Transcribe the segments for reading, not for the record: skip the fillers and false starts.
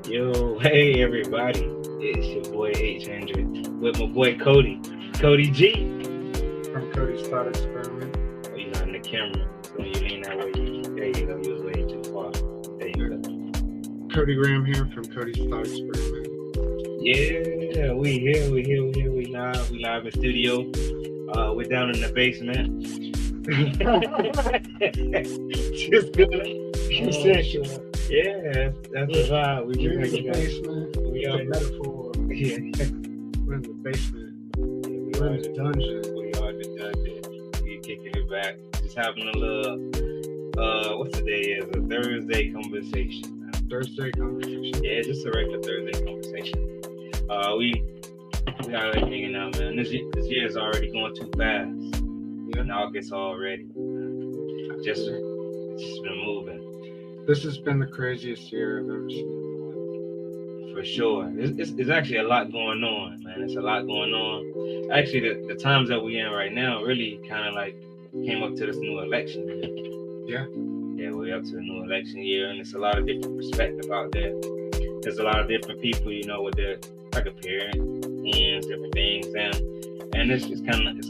Yo, hey everybody, it's your boy 800 with my boy Cody, Cody G. From Cody's thought experiment. Oh, you're not in the camera, so when you lean that way, there you go, you was way too far. There you go. Cody Graham here from Cody's thought experiment. Yeah, we live in studio. We're down in the basement. Just good. You said, yeah, that's the vibe. We We're in just the making basement. We It's are a metaphor. yeah, We're in the basement. we We're are in the dungeon. We are the dungeon. We kicking it back. Just having a little what's the day? Is a Thursday conversation. Thursday conversation. Yeah, just a regular Thursday conversation. We got everything hanging out, man. This year is already going too fast. Yeah. In August already. It's just been moving. This has been the craziest year I've ever seen. For sure. It's actually a lot going on, man. It's a lot going on. Actually, the times that we're in right now really kind of like came up to this new election year. Yeah. Yeah, we're up to the new election year, and it's a lot of different perspective out there. There's a lot of different people, with their like opinions, different things, and it's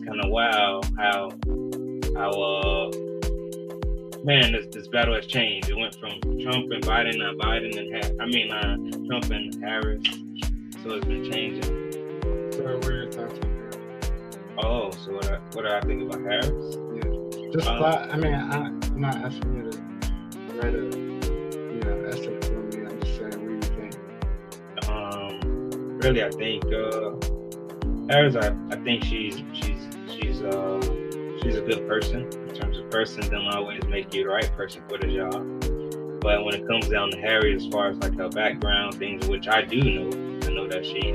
kind of wild how man, this battle has changed. It went from Trump and Biden, Trump and Harris. So it's been changing. So what are your thoughts on Harris? Oh, so what do I think about Harris? Yeah. Just thought. I'm not asking you to write a essay for me. I'm just saying, what do you think? Really, I think Harris. I think she's a good person. In terms of person, don't always make you the right person for the job. But when it comes down to Harry, as far as like her background, things which I do know, I know that she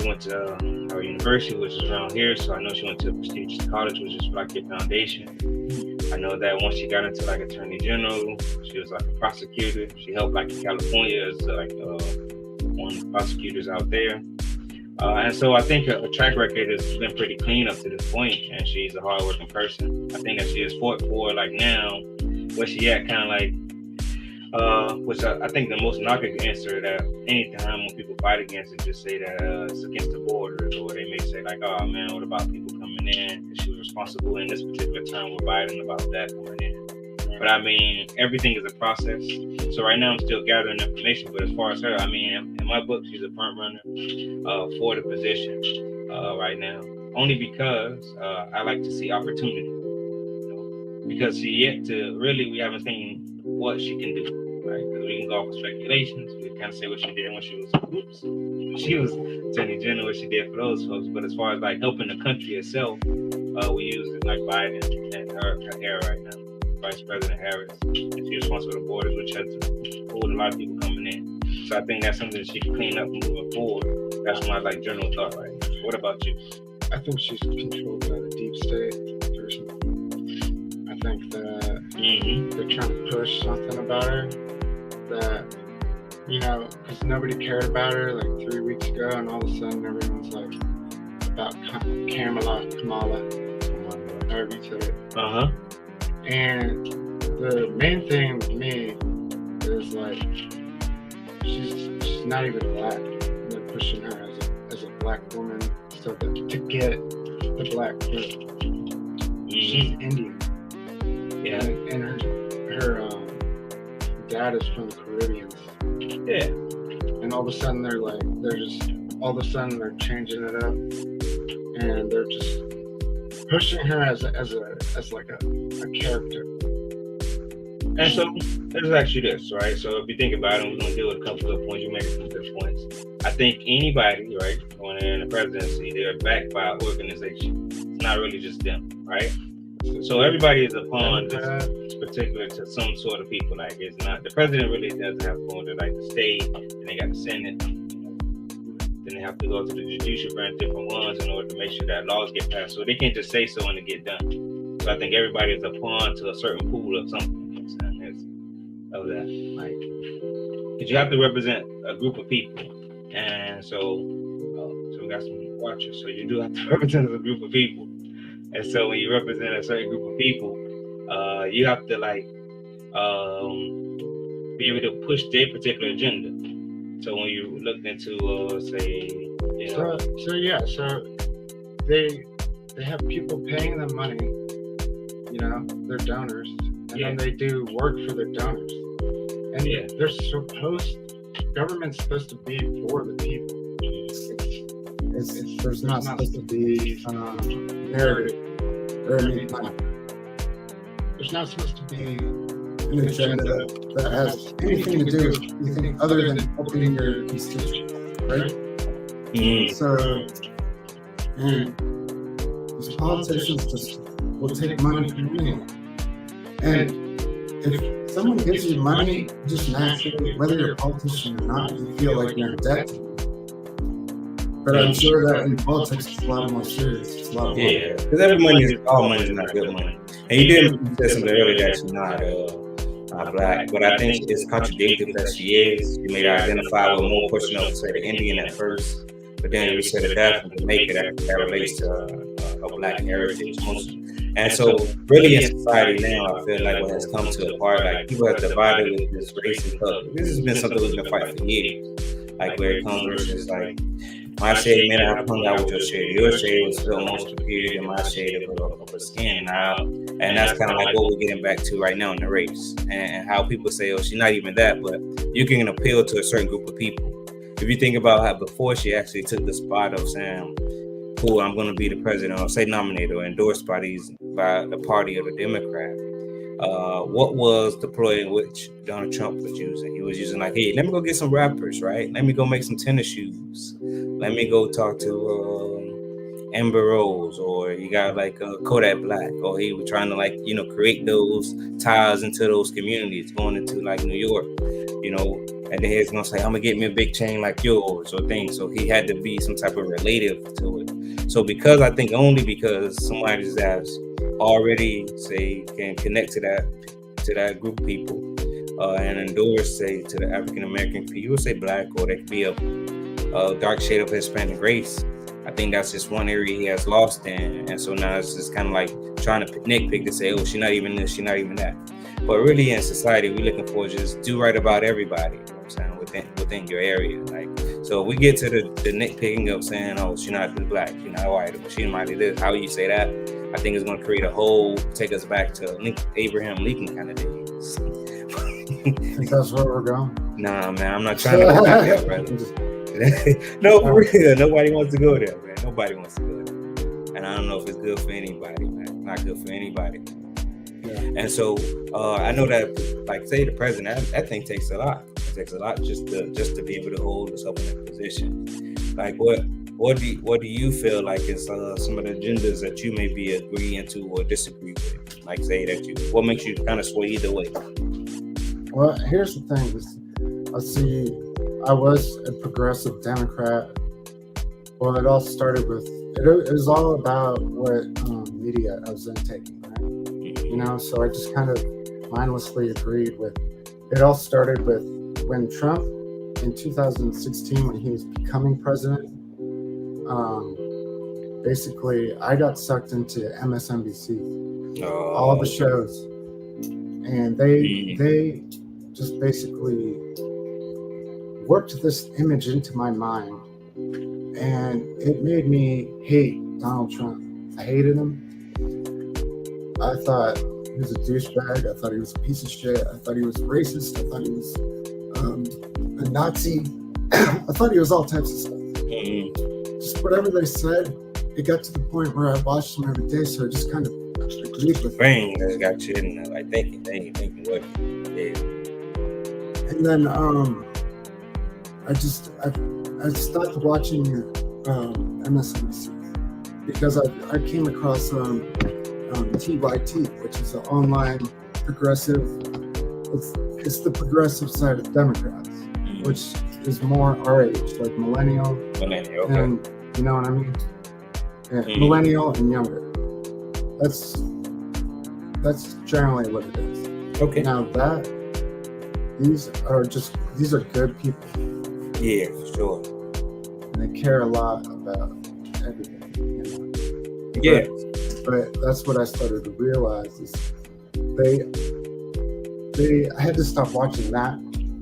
went to our university, which is around here. So I know she went to a prestigious college, which is like your foundation. I know that once she got into like attorney general, she was like a prosecutor. She helped like in California as like one of the prosecutors out there. And so I think her track record has been pretty clean up to this point, and she's a hardworking person. I think that she has fought for like now where she at, kind of like, which I think the most knocking answer that anytime when people fight against it, just say that it's against the borders, or they may say like, oh man, what about people coming in? She was responsible in this particular term with Biden about that coming in. But I mean, everything is a process. So right now I'm still gathering information. But as far as her, I mean, in my book, she's a front runner for the position right now. Only because I like to see opportunity. Because she yet to really, we haven't seen what she can do. Right? Because we can go off of speculations. We kind of say what she did when she was Attorney General, what she did for those folks. But as far as like helping the country itself, we use it like Biden and her era right now. Vice President Harris, and she's responsible for the borders, which has pulled a lot of people coming in. So I think that's something that she can clean up moving forward. That's my like general thought right now. What about you? I think she's controlled by the deep state. Personally, I think that they're trying to push something about her that, because nobody cared about her like 3 weeks ago, and all of a sudden everyone's like about Kamala, however you say it. And the main thing with me is like she's not even black. And they're pushing her as a black woman so that to get the black vote. She's Indian. Yeah. And her dad is from the Caribbean. Yeah. And all of a sudden they're changing it up, and they're just pushing her as like a character. And so let's ask you this, right? So if you think about it, we're gonna deal with a couple of points. You make some good points. I think anybody, right, when they're in the presidency, they're backed by an organization. It's not really just them, right? So everybody is a pawn that's particular to some sort of people. Like it's not the president really doesn't have a pawn to like the state, and they got the Senate. Then they have to go to the judicial branch, different ones, in order to make sure that laws get passed. So they can't just say so and it get done. So I think everybody is a pawn to a certain pool of something. You know what I'm saying? Of that, like, because you have to represent a group of people, and so we got some watchers. So you do have to represent a group of people, and so when you represent a certain group of people, you have to like be able to push their particular agenda. So when you look into, say, so they have people paying them money, their donors, and then they do work for their donors, and government's supposed to be for the people. There's not supposed to be narrative. There's not supposed to be an agenda that has anything to do with anything other than helping your constituents, right? So, these politicians just will take money from you. And if someone gives you money, just naturally, whether you're a politician or not, you feel like you're in debt. But I'm sure that in politics it's a lot more serious. It's a lot more. Yeah, because all money is not good money. And you didn't say something earlier that she's not black, but I think it's contradictory that she is. You may identify with more pushing up, say, the Indian at first, but then you said the deaf and Jamaica that relates to a black heritage mostly. And so, really, in society now, I feel like what has come to a part, like people have divided with this race and color. This has been something we've been fighting for years. Like where it comes versus like, my shade may not have hung out with your shade. Your shade was still more superior than my shade of a skin. And that's kind of like what we're getting back to right now in the race. And how people say, oh, she's not even that, but you can appeal to a certain group of people. If you think about how before she actually took the spot of saying, cool, I'm going to be the president, or say nominated or endorsed by the party of the Democrat. What was the ploy in which Donald Trump was using? He was using like, hey, let me go get some rappers, right? Let me go make some tennis shoes. Let me go talk to Amber Rose, or you got like Kodak Black, or he was trying to create those ties into those communities, going into like New York, and then he's gonna say, I'm gonna get me a big chain like yours or things. So he had to be some type of relative to it. So because somebody that's already can connect to that group of people and endorse to the African American people, you would say black, or they could be a dark shade of Hispanic race. I think that's just one area he has lost in, and so now it's just kind of like trying to nitpick to say, oh, she's not even this, she's not even that. But really in society, we're looking for just do right about everybody, I'm saying, within your area. Like, so we get to the nitpicking of saying, oh, she's not black, she's not white, or she might be this. How you say that? I think it's going to create take us back to Abraham Lincoln kind of days. I think that's where we're going. Nah, man, I'm not trying to go back there, brother. No, for real. Nobody wants to go there, man. Nobody wants to go there. And I don't know if it's good for anybody, man. Not good for anybody. Yeah. And so I know that, like, say the president, that thing takes a lot. It takes a lot just to be able to hold yourself in that position. Like, what do you feel like is some of the agendas that you may be agreeing to or disagree with? Like, say that what makes you kind of sway either way? Well, here's the thing. I was a progressive Democrat. Well, it all started with, it was all about what media I was intaking, right? So I just kind of mindlessly agreed with, it all started with when Trump, in 2016, when he was becoming president, basically I got sucked into MSNBC, all the shows, and they just basically worked this image into my mind, and it made me hate Donald Trump. I hated him. I thought he was a douchebag. I thought he was a piece of shit. I thought he was racist. I thought he was a Nazi. I thought he was all types of stuff. Just whatever they said, it got to the point where I watched him every day, so I just kind of agreed with brain that's got you in there, like thinking what, yeah. And then I stopped watching MSNBC because I came across TYT, which is an online progressive. It's the progressive side of Democrats, which is more our age, like millennial, okay. And you know what I mean? Yeah, millennial and younger. That's generally what it is. Okay. Now these are good people. Yeah, for sure. And they care a lot about everything. Yeah. But that's what I started to realize is I had to stop watching that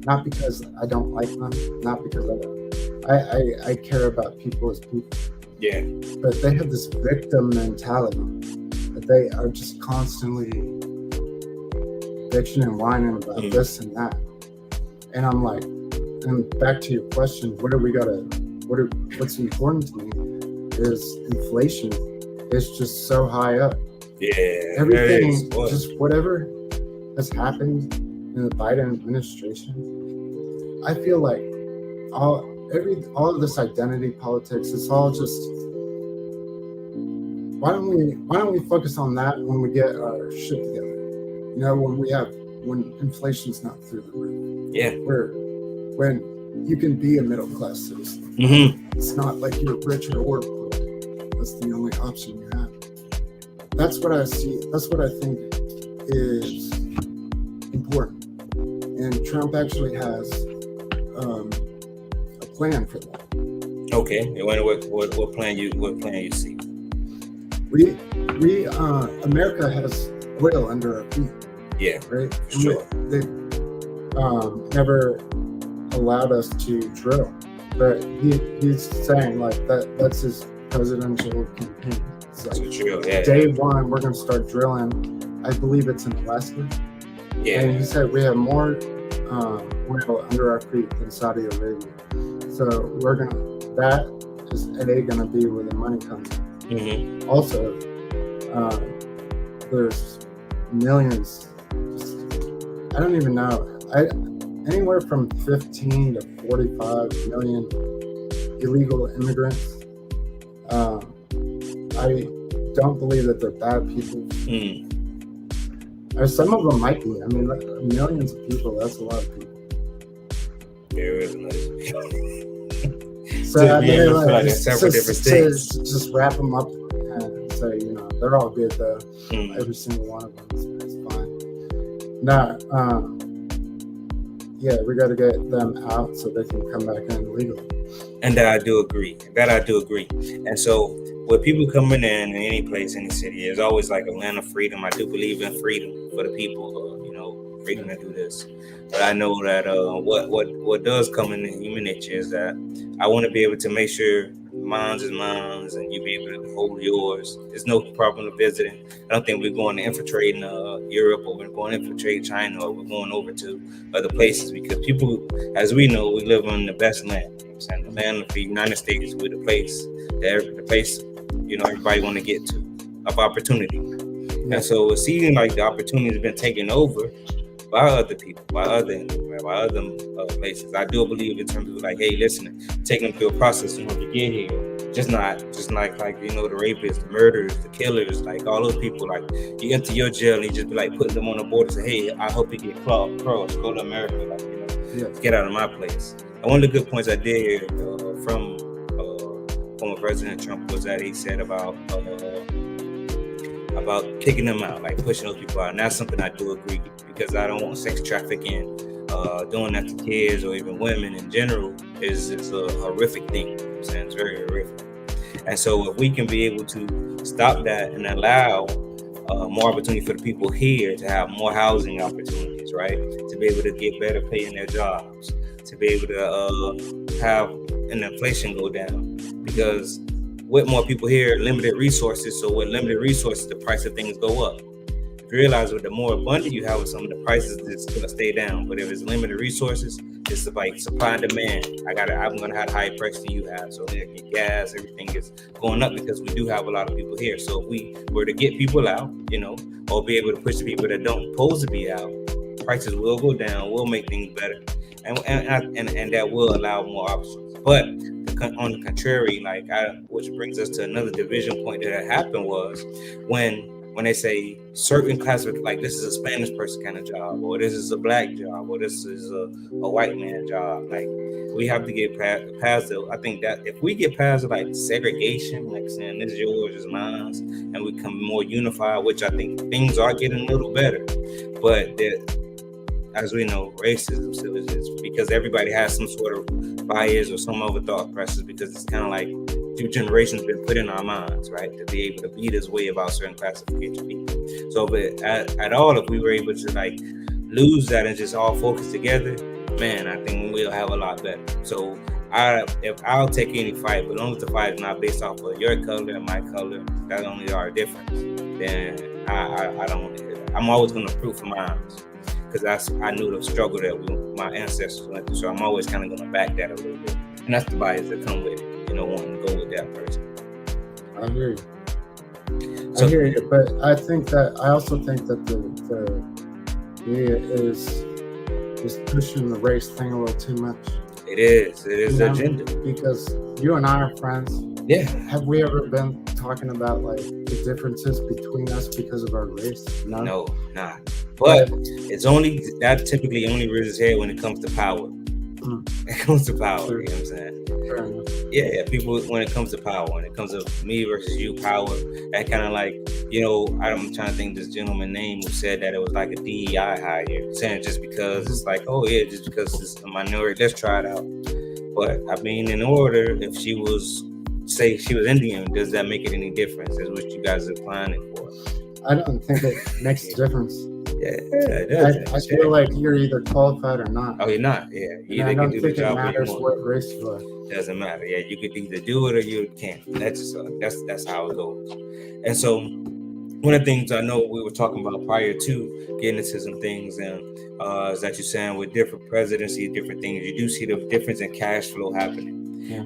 not because I don't like them, not because I care about people as people. Yeah. But they have this victim mentality that they are just constantly bitching and whining about this and that. And I'm like, and back to your question, what's important to me is inflation is just so high up. Yeah. Everything, just whatever has happened in the Biden administration, I feel like all of this identity politics, it's all just, why don't we focus on that when we get our shit together? You know, when inflation's not through the roof. Yeah. When you can be a middle class citizen. It's not like you're richer or poor. That's the only option you have. That's what I see. That's what I think is important. And Trump actually has a plan for that. Okay. And what plan you see? We America has oil under our feet. Yeah. Right. Sure. They never allowed us to drill, but he's saying like that's his presidential campaign. It's like day one we're gonna start drilling. I believe it's in Alaska. Yeah. And he said we have more oil under our feet than Saudi Arabia. So that is gonna be where the money comes in. Also, there's millions. I don't even know. Anywhere from 15 to 45 million illegal immigrants. I don't believe that they're bad people. Or some of them might be. I mean, millions of people, that's a lot of people. There is nice. So I mean, like, several different states. Just wrap them up and say, you know, they're all good though. Every single one of them is fine. Now, yeah, we got to get them out so they can come back in legally. And that I do agree. And so, with people coming in any place, any city, there's always like a land of freedom. I do believe in freedom for the people, freedom to do this. But I know that what does come in the human nature is that I want to be able to make sure mine's is mine's and you be able to hold yours. There's no problem of visiting. I don't think we're going to infiltrate Europe, or we're going to infiltrate China, or we're going over to other places, because people, as we know, we live on the best land. You know what I'm saying? The land of the United States, we're the place everybody want to get to of opportunity. And so it seems like the opportunity has been taken over by other people, by other places. I do believe in terms of like, hey, listen, taking them through a process in order to get here. Just like the rapists, the murderers, the killers, like all those people. Like you enter your jail and you just be like putting them on the board and say, hey, I hope you get crossed, go to America, get out of my place. And one of the good points I did hear from former President Trump was that he said about kicking them out, like pushing those people out. And that's something I do agree with, because I don't want sex trafficking, doing that to kids or even women in general is a horrific thing. You know what I'm saying? It's very horrific. And so if we can be able to stop that and allow more opportunity for the people here to have more housing opportunities, right? To be able to get better pay in their jobs, to be able to have an inflation go down. Because with more people here, limited resources. So with limited resources, the price of things go up. If you realize with the more abundant you have with some of the prices, it's gonna stay down. But if it's limited resources, it's like supply and demand. I'm gonna have a higher price than you have. So like gas, everything is going up because we do have a lot of people here. So if we were to get people out, or be able to push the people that don't supposed to be out, prices will go down, will make things better, and that will allow more options. But on the contrary, which brings us to another division point that happened was when they say certain class of, like, this is a Spanish person kind of job, or this is a black job, or this is a white man job. Like, we have to get past it. I think that if we get past like segregation, like saying this is yours, this is mine, and we become more unified, which I think things are getting a little better, but as we know, racism still exists because everybody has some sort of bias or some other thought process, because it's kind of like two generations been put in our minds, right, to be able to be this way about certain classification of people. So if we were able to like lose that and just all focus together, man, I think we'll have a lot better. So if I'll take any fight, but as long as the fight is not based off of your color and my color, that's only our difference, then I don't want to hear that. I'm always going to prove for mine, because I knew the struggle that my ancestors went through, so I'm always kind of going to back that a little bit. And that's the bias that come with it, wanting to go with that person. I hear you. I hear you, but I also think that the media is pushing the race thing a little too much. It is the agenda. Because you and I are friends. Yeah. Have we ever been talking about like the differences between us because of our race? No, not. But it's typically only raises head when it comes to power. It comes to power, sure. You know what I'm saying? Fair enough. Yeah, people, when it comes to power, when it comes to me versus you power, that kind of like, I'm trying to think this gentleman's name who said that it was like a DEI hire, saying just because it's like, oh yeah, just because it's a minority, let's try it out. But I mean, in order, if she was Indian, does that make it any difference? Is what you guys are applying it for? I don't think it makes a difference. Yeah, it does. I feel like you're either qualified or not. Oh, you're not. Yeah, I don't think it matters what race you are. Doesn't matter. Yeah, you could either do it or you can't. That's how it goes. And so, one of the things I know we were talking about prior to getting into some things, and is that you're saying with different presidency, different things, you do see the difference in cash flow happening. Yeah.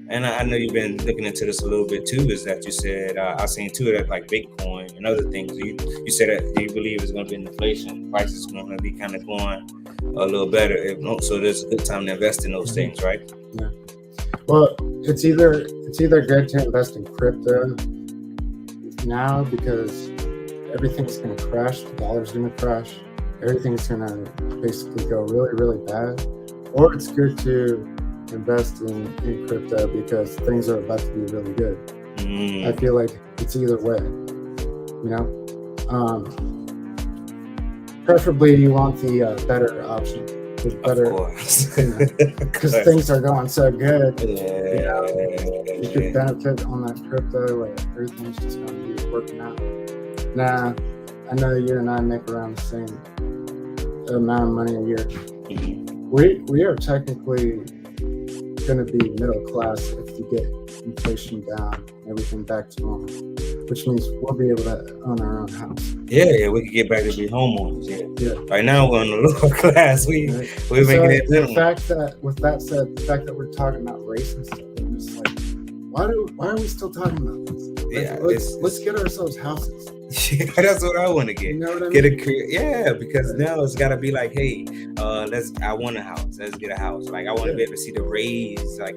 And I know you've been looking into this a little bit too, is that you said, I've seen too that like Bitcoin and other things, you said that you believe it's going to be an inflation, prices going to be kind of going a little better. So there's a good time to invest in those things, right? Yeah. Well, it's either good to invest in crypto now because everything's going to crash, the dollar's going to crash, everything's going to basically go really, really bad, or it's good to invest in crypto because things are about to be really good. I feel like it's either way, preferably you want the better option, because things are going so good. You could benefit on that crypto, like everything's just going to be working out. Nah, I know you and I make around the same amount of money a year. We are technically going to be middle class if you get inflation down and everything back to normal, which means we'll be able to own our own house. Yeah, we can get back to be homeowners. Yeah. Right now we're on the lower class. We're making it. The fact that we're talking about race and stuff, I'm just like, why are we still talking about this? Let's get ourselves houses. Yeah, that's what I want to get. You know what I mean? Get a career. Yeah, because now it's got to be like, hey, I want a house. Let's get a house. Like I want to be able to see the raise, like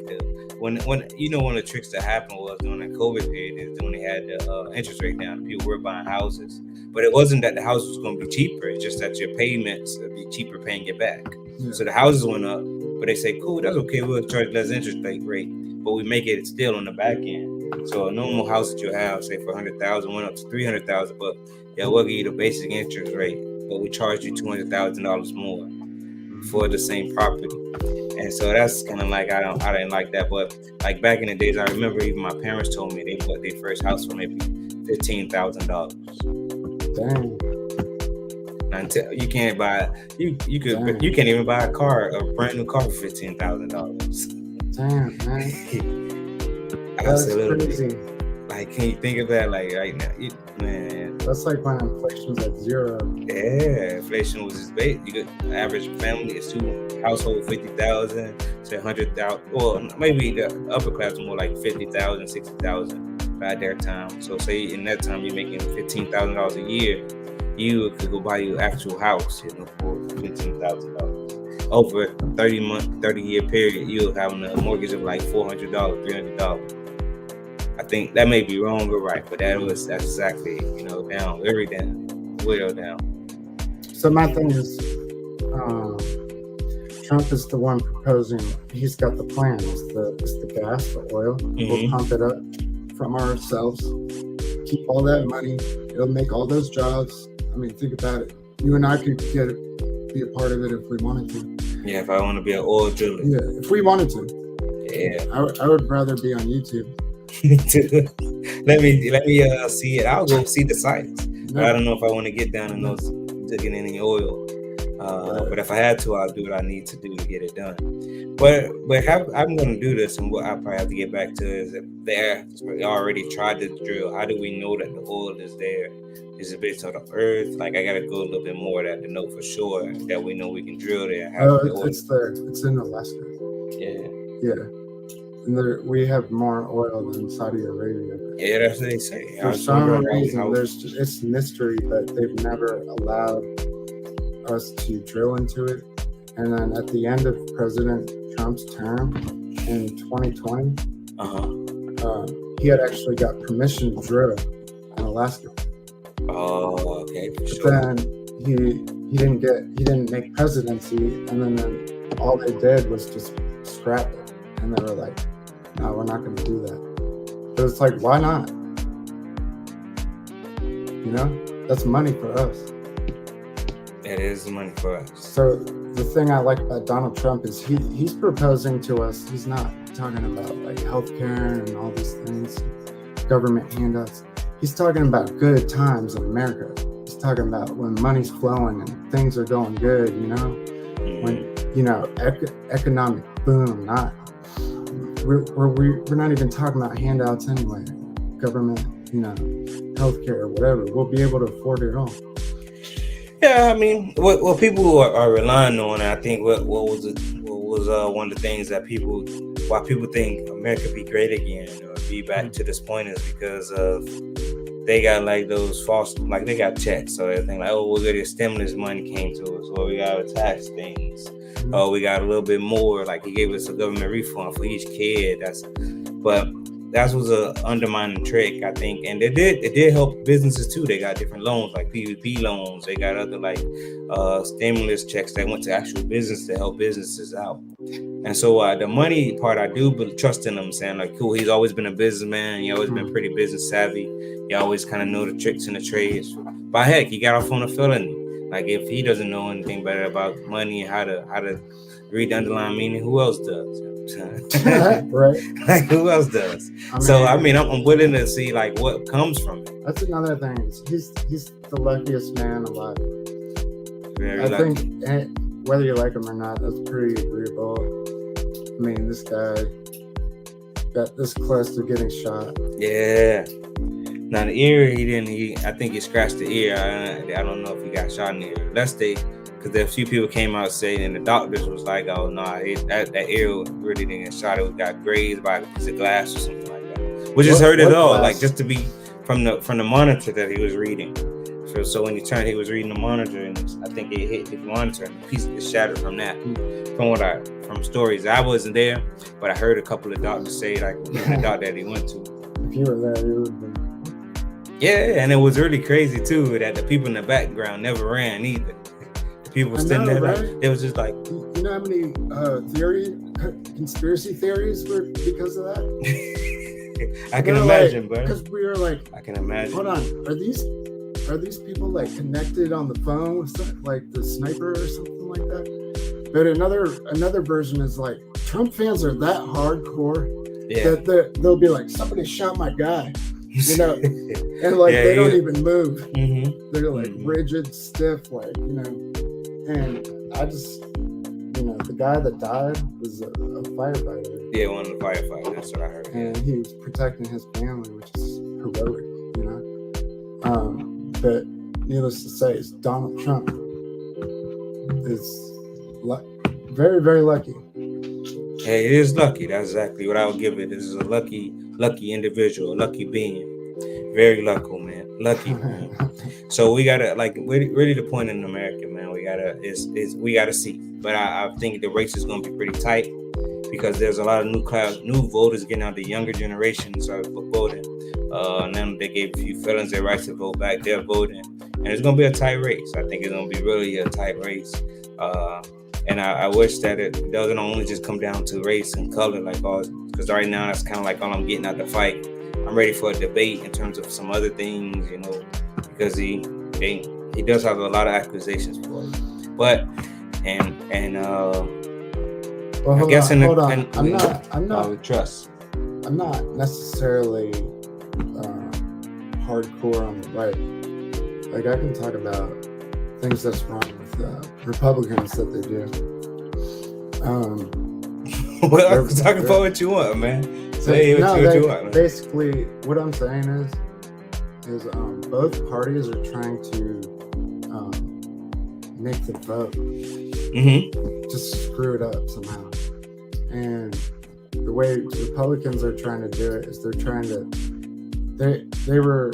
when one of the tricks that happened was during the COVID period is when they had the interest rate down. People were buying houses, but it wasn't that the house was going to be cheaper. It's just that your payments would be cheaper paying it back. Yeah. So the houses went up, but they say, cool, that's okay. We'll charge less interest rate, but we make it still on the back end. So a normal house that you have, say for $100,000, went up to $300,000, but we'll give you the basic interest rate, but we charge you $200,000 more for the same property. And so that's kind of like I didn't like that. But like back in the days, I remember even my parents told me they bought their first house for maybe $15,000. Dang. Until you can't buy you can't even buy a brand new car for $15,000. Damn, man. Absolutely. That's crazy. Like, can you think of that? Like right now, man. That's like when inflation's at zero. Yeah, inflation was just bait. You got average family is two household 50,000 to 100,000. Well, maybe the upper class was more like 50,000, 60,000 by their time. So say in that time you're making $15,000 a year, you could go buy your actual house, for $15,000. Over a 30-year period, you're having a mortgage of like $400, $300. I think that may be wrong or right, but that's exactly, down, very down, way down. So my thing is, Trump is the one proposing, he's got the plan, it's the gas, the oil, we'll pump it up from ourselves, keep all that money, it'll make all those jobs. I mean, think about it. You and I could be a part of it if we wanted to. Yeah, if I want to be an oil driller. Yeah, if we wanted to. Yeah. I would rather be on YouTube. Me too. Let me see it. I'll go see the sites. No. But I don't know if I want to get down in those digging any oil. But if I had to, I'll do what I need to do to get it done. But I'm going to do this, and what I probably have to get back to is if they already tried to drill. How do we know that the oil is there? Is it based on the earth? Like I got to go a little bit more to know for sure that we know we can drill there. It's there. It's in Alaska. Yeah. And we have more oil than Saudi Arabia. Yeah, that's what they say. For some reason, it's mystery that they've never allowed us to drill into it. And then at the end of President Trump's term in 2020, he had actually got permission to drill in Alaska. Oh, okay. But then he didn't make presidency, and then all they did was just scrap it. And they were like, no, we're not going to do that. But it's like, why not? You know, that's money for us. It is money for us. So the thing I like about Donald Trump is he's proposing to us. He's not talking about like healthcare and all these things, government handouts. He's talking about good times in America. He's talking about when money's flowing and things are going good, you know, when, you know, economic boom, we're not even talking about handouts anyway. Government, you know, healthcare, whatever. We'll be able to afford it all. Yeah, I mean, what people are relying on, I think, what was one of the things that why people think America be great again or be back to this point is because of they got like those false, like they got checks, so they think like, oh, we'll get your stimulus money came to us, or we got to tax things. Oh, we got a little bit more. Like he gave us a government refund for each kid. But that was a undermining trick, I think, and it did help businesses too. They got different loans, like PPP loans. They got other like stimulus checks that went to actual business to help businesses out. And so the money part, I do trust in him, saying like, cool. He's always been a businessman. He always been pretty business savvy. He always kind of know the tricks and the trades. But heck, he got off on a felony. Like if he doesn't know anything better about money and how to read the underlying meaning, who else does? Right. Like who else does? I mean, I'm willing to see like what comes from it. That's another thing. He's the luckiest man alive. Very I lucky. think whether you like him or not, that's pretty agreeable. I mean, this guy got this close to getting shot. Yeah. Now the ear, I think he scratched the ear. I don't know if he got shot in the ear. Because a few people came out saying, and the doctors was like, oh, no, that ear really didn't get shot. It got grazed by a piece of glass or something like that. Which just hurt it all, glass? Like just to be from the monitor that he was reading. So when he turned, he was reading the monitor, and I think it hit his monitor, and a piece of it shattered from that. From stories, I wasn't there, but I heard a couple of doctors say, like the doctor that he went to. If you were there, you would have been. Yeah, and it was really crazy too that the people in the background never ran either. The people standing there, right? It was just like, you know how many conspiracy theories were because of that? I can imagine, bro. Because we were like, I can imagine. Hold on, are these people like connected on the phone with something, like the sniper or something like that? But another version is like Trump fans are that hardcore that they'll be like, somebody shot my guy. You know, and like they don't even move. Mm-hmm. They're like rigid, stiff, like, you know. And I just, you know, the guy that died was a firefighter. Yeah, one of the firefighters. That's what I heard. And he was protecting his family, which is heroic, you know. But needless to say, Donald Trump is very, very lucky. Hey, it is lucky. That's exactly what I would give it. This is a lucky individual, a lucky being. Very lucky, man. Lucky, man. So we gotta, like, really the point in America, man. We gotta see. But I think the race is gonna be pretty tight because there's a lot of new voters getting out. The younger generation started voting. Now they gave a few felons their rights to vote back. They're voting, and it's gonna be a tight race. I think it's gonna be really a tight race. And I wish that it doesn't only just come down to race and color, like all, because right now that's kind of like all I'm getting out the fight. I'm ready for a debate in terms of some other things, you know, because he does have a lot of accusations for it. But well, I guess I'm not trust. I'm not necessarily hardcore on the right. Like I can talk about things that's wrong with Republicans that they do. Well, talk about what you want, man. Say what you want. Man. Basically, what I'm saying is both parties are trying to make the vote, just screw it up somehow. And the way Republicans are trying to do it is they were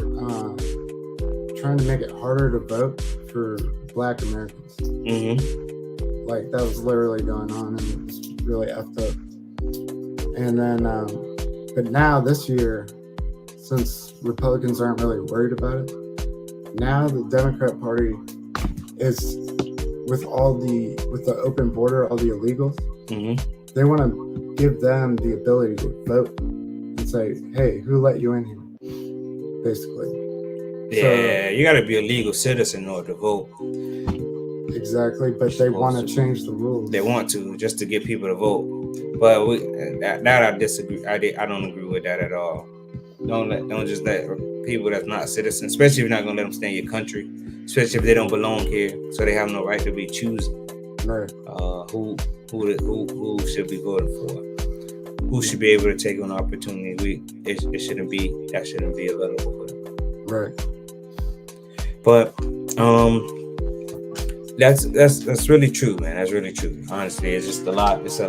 trying to make it harder to vote for Black Americans. Like that was literally going on, and it was really effed up. And then, but now this year, since Republicans aren't really worried about it, now the Democrat Party is with the open border, all the illegals. They want to give them the ability to vote and say, "Hey, who let you in here?" Basically. Yeah, you got to be a legal citizen in order to vote. Exactly, but they want to change the rules. They want to, just to get people to vote. But that I disagree. I don't agree with that at all. Don't just let people that's not citizens, especially if you're not gonna let them stay in your country, especially if they don't belong here, so they have no right to be choosing. Right. Who should be voting for? Who should be able to take on the opportunity? It shouldn't be available for them. Right. But that's really true, man. That's really true. Honestly, it's just a lot. It's a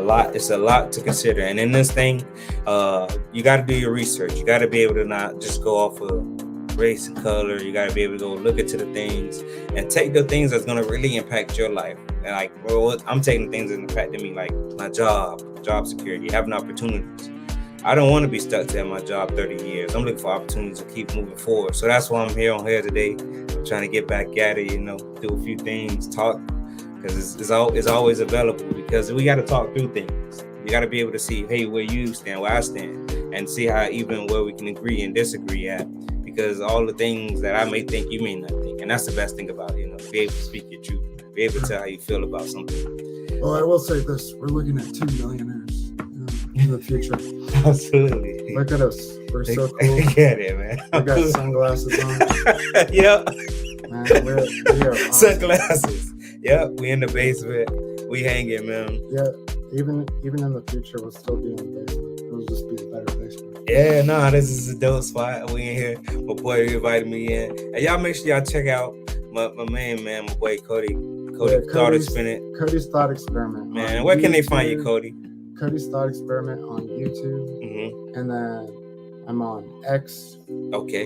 lot to consider. And in this thing, you got to do your research. You got to be able to not just go off of race and color. You got to be able to go look into the things and take the things that's going to really impact your life. And like, bro, I'm taking things that impacted me, like my job security, having opportunities. I don't want to be stuck to my job 30 years. I'm looking for opportunities to keep moving forward. So that's why I'm here today. I'm trying to get back at it, do a few things, talk, because it's always available, because we got to talk through things. You got to be able to see, hey, where you stand, where I stand, and see how even where we can agree and disagree at, because all the things that I may think, you may not think. And that's the best thing about it, be able to speak your truth, be able to tell how you feel about something. Well, I will say this. We're looking at 2 millionaires in the future. Absolutely. Look at us. We're so cool. Get it, man. We got sunglasses on. Yep. Man, we are awesome. Sunglasses. Yep. We in the basement. We hanging, man. Yeah. Even in the future, we'll still be in the basement. It'll just be a better basement. Yeah, no, this is a dope spot. We in here. My boy invited me in. And y'all make sure y'all check out my main man, my boy Cody. Cody's Thought Experiment. Man, where can they find you, Cody? Cody's Thought Experiment on YouTube. And then I'm on X. Okay.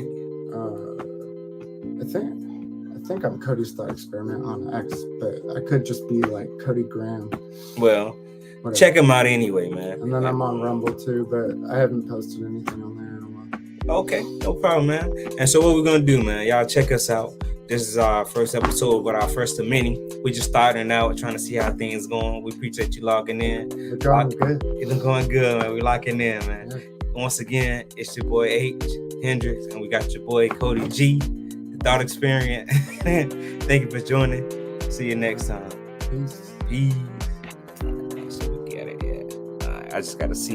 I think I'm Cody's Thought Experiment on X, but I could just be like Cody Graham. Well, whatever. Check him out anyway, man. And then I'm on Rumble too, but I haven't posted anything on there in a while. Okay, no problem, man. And so what we're gonna do, man? Y'all check us out. This is our first episode, but our first of many. We just starting out, trying to see how things going. We appreciate you logging in. We're going good. It's going good, man. We're locking in, man. Yeah. Once again, it's your boy H. Hendrix, and we got your boy Cody G. The Thought Experience. Thank you for joining. See you next time. Peace. Peace. Actually, look at it, yeah. I just gotta see.